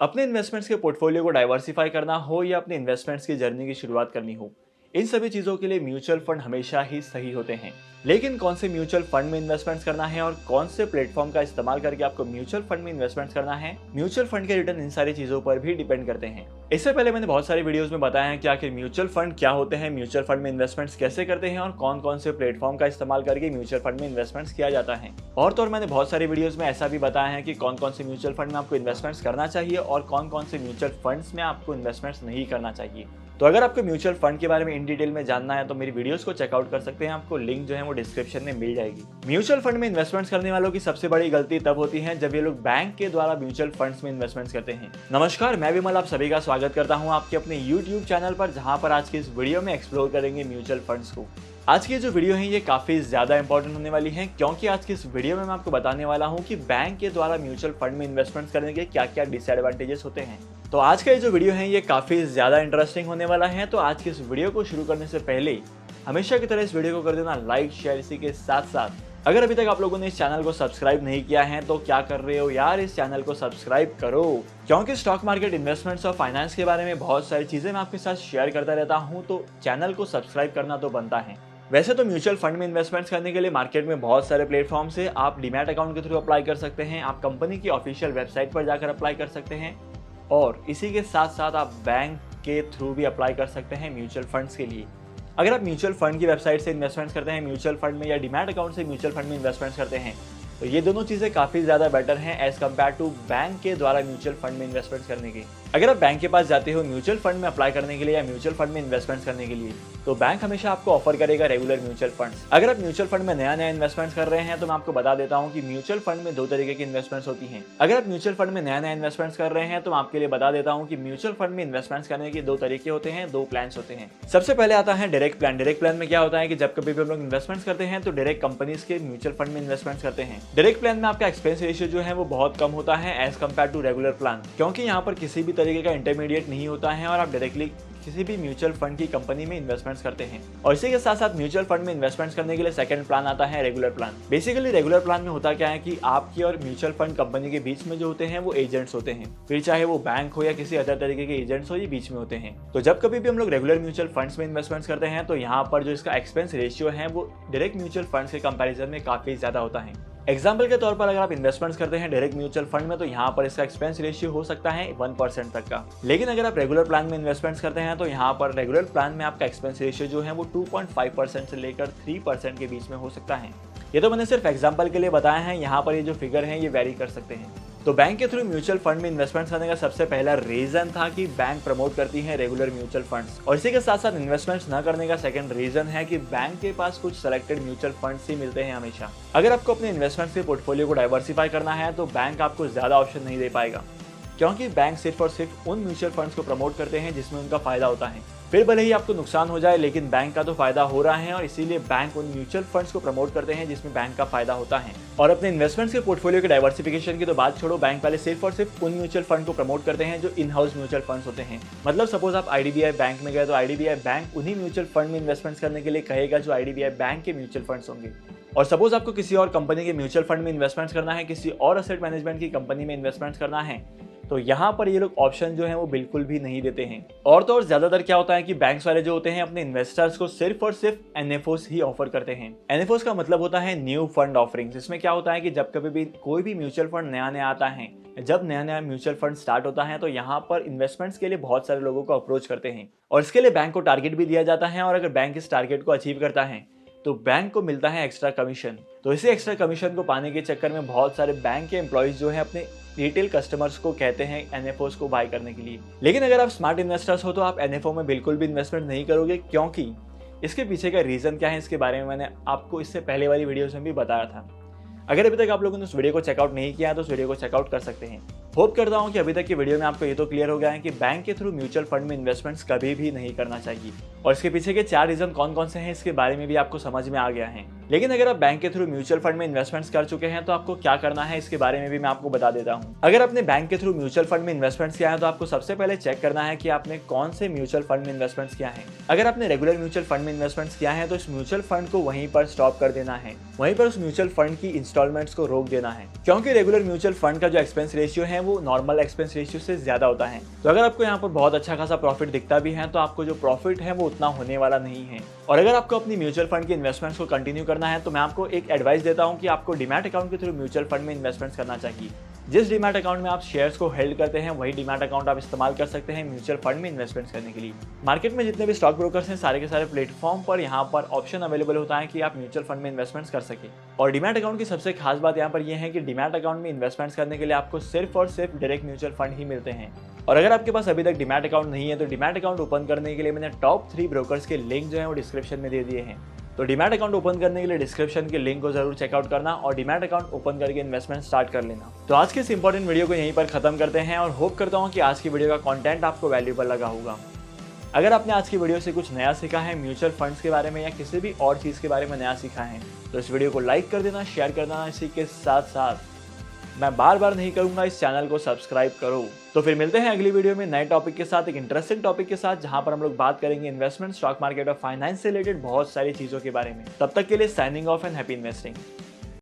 अपने इन्वेस्टमेंट्स के पोर्टफोलियो को डाइवर्सिफाई करना हो या अपने इन्वेस्टमेंट्स की जर्नी की शुरुआत करनी हो, इन सभी चीज़ों के लिए म्यूचुअल फंड हमेशा ही सही होते हैं। लेकिन कौन से म्यूचुअल फंड में इन्वेस्टमेंट्स करना है और कौन से प्लेटफॉर्म का इस्तेमाल करके आपको म्यूचुअल फंड में इन्वेस्टमेंट्स करना है, म्यूचुअल फंड के रिटर्न इन सारी चीज़ों पर भी डिपेंड करते हैं। इससे पहले मैंने बहुत सारी वीडियोस में बताया है कि आखिर म्यूचुअल फंड क्या होते हैं, म्यूचुअल फंड में इन्वेस्टमेंट्स कैसे करते हैं और कौन कौन से प्लेटफॉर्म का इस्तेमाल करके म्यूचुअल फंड में इन्वेस्टमेंट्स किया जाता है। और मैंने बहुत सारी वीडियोस में ऐसा भी बताया है कि कौन कौन से म्यूचुअल फंड में आपको इन्वेस्टमेंट्स करना चाहिए और कौन कौन से म्यूचुअल फंड्स में आपको इन्वेस्टमेंट्स नहीं करना चाहिए। तो अगर आपको म्यूचुअल फंड के बारे में इन डिटेल में जानना है तो मेरी वीडियोस को चेकआउट कर सकते हैं, आपको लिंक जो है वो डिस्क्रिप्शन में मिल जाएगी। म्यूचुअल फंड में इन्वेस्टमेंट्स करने वालों की सबसे बड़ी गलती तब होती है जब ये लोग बैंक के द्वारा म्यूचुअल फंड्स में इन्वेस्टमेंट्स करते हैं। नमस्कार, मैं विमल आप सभी का स्वागत करता हूं आपके अपने यूट्यूब चैनल पर, जहां पर आज की इस वीडियो में एक्सप्लोर करेंगे म्यूचुअल फंड्स को। आज की जो वीडियो है ये काफी ज्यादा इंपॉर्टेंट होने वाली है, क्योंकि आज की इस वीडियो में मैं आपको बताने वाला हूं कि बैंक के द्वारा म्यूचुअल फंड में इन्वेस्टमेंट करने के क्या क्या डिसएडवांटेजेस होते हैं। तो आज का ये जो वीडियो है ये काफी ज्यादा इंटरेस्टिंग होने वाला है। तो आज की इस वीडियो को शुरू करने से पहले हमेशा की तरह इस वीडियो को कर देना लाइक, शेयर। इसी के साथ साथ अगर अभी तक आप लोगों ने इस चैनल को सब्सक्राइब नहीं किया है तो क्या कर रहे हो यार, इस चैनल को सब्सक्राइब करो, क्योंकि स्टॉक मार्केट, इन्वेस्टमेंट्स और फाइनेंस के बारे में बहुत सारी चीजें मैं आपके साथ शेयर करता रहता हूँ, तो चैनल को सब्सक्राइब करना तो बनता है। वैसे तो म्यूचुअल फंड में इन्वेस्टमेंट्स करने के लिए मार्केट में बहुत सारे प्लेटफॉर्म से आप डीमैट अकाउंट के थ्रू अप्लाई कर सकते हैं, आप कंपनी की ऑफिशियल वेबसाइट पर जाकर अप्लाई कर सकते हैं और इसी के साथ साथ आप बैंक के थ्रू भी अप्लाई कर सकते हैं म्यूचुअल फंड्स के लिए। अगर आप म्यूचुअल फंड की वेबसाइट से इन्वेस्टमेंट्स करते हैं म्यूचुअल फंड में या डीमैट अकाउंट से म्यूचुअल फंड में इन्वेस्टमेंट्स करते हैं तो ये दोनों चीज़ें काफ़ी ज़्यादा बेटर हैं एज कम्पेयर टू बैंक के द्वारा म्यूचुअल फंड में इन्वेस्टमेंट्स करने की। अगर आप बैंक के पास जाते हो म्यूचुअल फंड में अप्लाई करने के लिए या म्यूचुअल फंड में इन्वेस्टमेंट्स करने के लिए, तो बैंक हमेशा आपको ऑफर करेगा रेगुलर म्यूचुअल फंड्स। अगर आप म्यूचुअल फंड में नया नया इन्वेस्टमेंट्स कर रहे हैं तो मैं आपको बता देता हूँ कि म्यूचुअल फंड में दो तरीके की इन्वेस्टमेंट्स होती हैं। अगर आप म्यूचुअल फंड में नया नया इन्वेस्टमेंट्स कर रहे हैं तो मैं आपके लिए बता देता हूँ कि म्यूचुअल फंड में इन्वेस्टमेंट्स करने के दो तरीके होते हैं, दो प्लान्स होते हैं। सबसे पहले आता है डायरेक्ट प्लान। डायरेक्ट प्लान में क्या होता है कि जब कभी भी हम लोग इन्वेस्टमेंट्स करते हैं तो डायरेक्ट कंपनीज के म्यूचुअल फंड में इन्वेस्टमेंट्स करते हैं। डायरेक्ट प्लान में आपका एक्सपेंस रेशियो जो है वो बहुत कम होता है as compare to regular plan, क्योंकि यहाँ पर किसी भी तरीके का इंटरमीडिएट नहीं होता है और आप डायरेक्टली किसी भी म्यूचुअल फंड की कंपनी में इन्वेस्टमेंट्स करते हैं। और इसी के साथ साथ म्यूचुअल फंड में इन्वेस्टमेंट्स करने के लिए सेकंड प्लान आता है regular plan. Basically regular plan में होता क्या है कि आपकी और म्यूचुअल फंड कंपनी के बीच में जो होते हैं वो एजेंट्स होते हैं, फिर चाहे वो बैंक हो या किसी अदर तरीके के एजेंट्स हो, ये बीच में होते हैं। तो जब कभी भी हम लोग रेगुलर म्यूचुअल फंड्स में इन्वेस्टमेंट्स करते हैं तो यहाँ पर जो इसका एक्सपेंस रेशियो है वो डायरेक्ट म्यूचुअल फंड्स के कंपेरिजन में काफी ज्यादा होता है। एग्जाम्पल के तौर पर अगर आप इन्वेस्टमेंट्स करते हैं डायरेक्ट म्यूचुअल फंड में तो यहाँ पर इसका एक्सपेंस रेशियो हो सकता है 1% तक का। लेकिन अगर आप रेगुलर प्लान में इन्वेस्टमेंट्स करते हैं तो यहाँ पर रेगुलर प्लान में आपका एक्सपेंस रेशियो जो है वो 2.5% से लेकर 3% के बीच में हो सकता है। ये तो मैंने सिर्फ एग्जाम्पल के लिए बताया है, यहाँ पर ये जो फिगर है ये वेरी कर सकते हैं। तो बैंक के थ्रू म्यूचुअल फंड में इन्वेस्टमेंट्स करने का सबसे पहला रीजन था कि बैंक प्रमोट करती है रेगुलर म्यूचुअल फंड्स, और इसी के साथ साथ इन्वेस्टमेंट्स न करने का सेकंड रीजन है कि बैंक के पास कुछ सेलेक्टेड म्यूचुअल फंड्स ही मिलते हैं हमेशा। अगर आपको अपने इन्वेस्टमेंट्स के पोर्टफोलियो को डाइवर्सिफाई करना है तो बैंक आपको ज्यादा ऑप्शन नहीं दे पाएगा, क्योंकि बैंक सिर्फ और सिर्फ उन म्यूचुअल फंड्स को प्रमोट करते हैं जिसमें उनका फायदा होता है। फिर भले ही आपको नुकसान हो जाए लेकिन बैंक का तो फायदा हो रहा है और इसीलिए बैंक उन म्यूचुअल फंड्स को प्रमोट करते हैं जिसमें बैंक का फायदा होता है। और अपने इन्वेस्टमेंट्स के पोर्टफोलियो के डाइवर्सिफिकेशन की तो बात छोड़ो, बैंक वाले सिर्फ और सिर्फ उन म्यूचुअल फंड को प्रमोट करते हैं जो इन हाउस म्यूचुअल फंड्स होते हैं। मतलब सपोज आप आईडीबीआई बैंक में गए तो आईडीबीआई बैंक उन्हीं म्यूचुअल फंड में इन्वेस्टमेंट्स करने के लिए कहेगा जो आईडीबीआई बैंक के म्यूचुअल फंड्स होंगे। और सपोज आपको किसी और कंपनी के म्यूचुअल फंड में इन्वेस्टमेंट्स करना है, किसी और एसेट मैनेजमेंट की कंपनी में इन्वेस्टमेंट्स करना है, तो यहाँ पर ये लोग ऑप्शन जो है वो बिल्कुल भी नहीं देते हैं। और तो और ज्यादातर क्या होता है कि बैंक्स वाले जो होते हैं अपने इन्वेस्टर्स को सिर्फ और सिर्फ एनएफओस ही ऑफर करते हैं। एनएफओस का मतलब होता है न्यू फंड ऑफरिंग्स। इसमें क्या होता है कि जब कभी भी कोई भी म्यूचुअल फंड नया नया आता है, जब नया नया म्यूचुअल फंड स्टार्ट होता है तो यहाँ पर इन्वेस्टमेंट्स के लिए बहुत सारे लोगों को अप्रोच करते हैं और इसके लिए बैंक को टारगेट भी दिया जाता है, और अगर बैंक इस टारगेट को अचीव करता है तो बैंक को मिलता है एक्स्ट्रा कमीशन। तो इसी एक्स्ट्रा कमीशन को पाने के चक्कर में बहुत सारे बैंक के एम्प्लॉइज जो है अपने रिटेल कस्टमर्स को कहते हैं एनएफओस को बाय करने के लिए। लेकिन अगर आप स्मार्ट इन्वेस्टर्स हो तो आप एनएफओ में बिल्कुल भी इन्वेस्टमेंट नहीं करोगे, क्योंकि इसके पीछे का रीजन क्या है इसके बारे में मैंने आपको इससे पहले वाली वीडियोस में भी बताया था। अगर अभी तक आप लोगों ने उस वीडियो को चेकआउट नहीं किया तो उस वीडियो को चेकआउट कर सकते हैं। होप करता हूं कि अभी तक की वीडियो में आपको ये तो क्लियर हो गया है कि बैंक के थ्रू म्यूचुअल फंड में इन्वेस्टमेंट्स कभी भी नहीं करना चाहिए, और इसके पीछे के 4 रीजन कौन कौन से हैं इसके बारे में भी आपको समझ में आ गया है। लेकिन अगर आप बैंक के थ्रू म्यूचुअल फंड में इन्वेस्टमेंट्स कर चुके हैं तो आपको क्या करना है इसके बारे में भी मैं आपको बता देता हूं। अगर आपने बैंक के थ्रू म्यूचुअल फंड में इन्वेस्टमेंट्स किया है तो आपको सबसे पहले चेक करना है कि आपने कौन से म्यूचुअल फंड में इन्वेस्टमेंट्स किया है। अगर आपने रेगुलर म्यूचुअल फंड में इन्वेस्टमेंट्स किया है तो इस म्यूचुअल फंड को वहीं पर स्टॉप कर देना है, वहीं पर उस म्यूचुअल फंड की इंस्टॉलमेंट्स को रोक देना है, क्योंकि रेगुलर म्यूचुअल फंड का जो एक्सपेंस रेशियो है हैं वो नॉर्मल एक्सपेंस रेशियो से ज़्यादा होता है। तो अगर आपको यहाँ पर बहुत अच्छा खासा प्रॉफिट दिखता भी है तो आपको जो प्रॉफिट है वो उतना होने वाला नहीं है। और अगर आपको अपनी म्यूचुअल फंड के इन्वेस्टमेंट्स को कंटिन्यू करना है तो मैं आपको एक एडवाइस देता हूँ कि आपको डीमैट अकाउंट के थ्रू म्यूचुअल फंड में इन्वेस्टमेंट्स करना चाहिए। जिस डीमैट अकाउंट में आप शेयर्स को होल्ड करते हैं वही डीमैट अकाउंट आप इस्तेमाल कर सकते हैं म्यूचुअल फंड में इन्वेस्टमेंट्स करने के लिए। मार्केट में जितने भी स्टॉक ब्रोकर्स हैं सारे के सारे प्लेटफॉर्म पर यहाँ पर ऑप्शन अवेलेबल होता है कि आप म्यूचुअल फंड में इन्वेस्टमेंट्स कर सके। और डीमैट अकाउंट की सबसे खास बात यहाँ पर यह है कि डीमैट अकाउंट में इन्वेस्टमेंट्स करने के लिए आपको सिर्फ और सिर्फ डायरेक्ट म्यूचुअल फंड ही मिलते हैं। और अगर आपके पास अभी तक डीमैट अकाउंट नहीं है तो डीमैट अकाउंट ओपन करने के लिए मैंने टॉप 3 ब्रोकर्स के लिंक जो है वो डिस्क्रिप्शन में दे दिए हैं। तो डीमैट अकाउंट ओपन करने के लिए डिस्क्रिप्शन के लिंक को जरूर चेकआउट करना और डीमैट अकाउंट ओपन करके इन्वेस्टमेंट स्टार्ट कर लेना। तो आज के इस इंपॉर्टेंट वीडियो को यहीं पर खत्म करते हैं और होप करता हूँ कि आज की वीडियो का कंटेंट आपको वैल्यूएबल लगा होगा। अगर आपने आज की वीडियो से कुछ नया सीखा है म्यूचुअल फंड्स के बारे में या किसी भी और चीज़ के बारे में नया सीखा है तो इस वीडियो को लाइक कर देना, शेयर कर देना। इसी के साथ साथ मैं बार बार नहीं करूंगा, इस चैनल को सब्सक्राइब करो। तो फिर मिलते हैं अगली वीडियो में नए टॉपिक के साथ, एक इंटरेस्टिंग टॉपिक के साथ जहां पर हम लोग बात करेंगे इन्वेस्टमेंट, स्टॉक मार्केट और फाइनेंस से रिलेटेड बहुत सारी चीज़ों के बारे में। तब तक के लिए signing off and happy investing.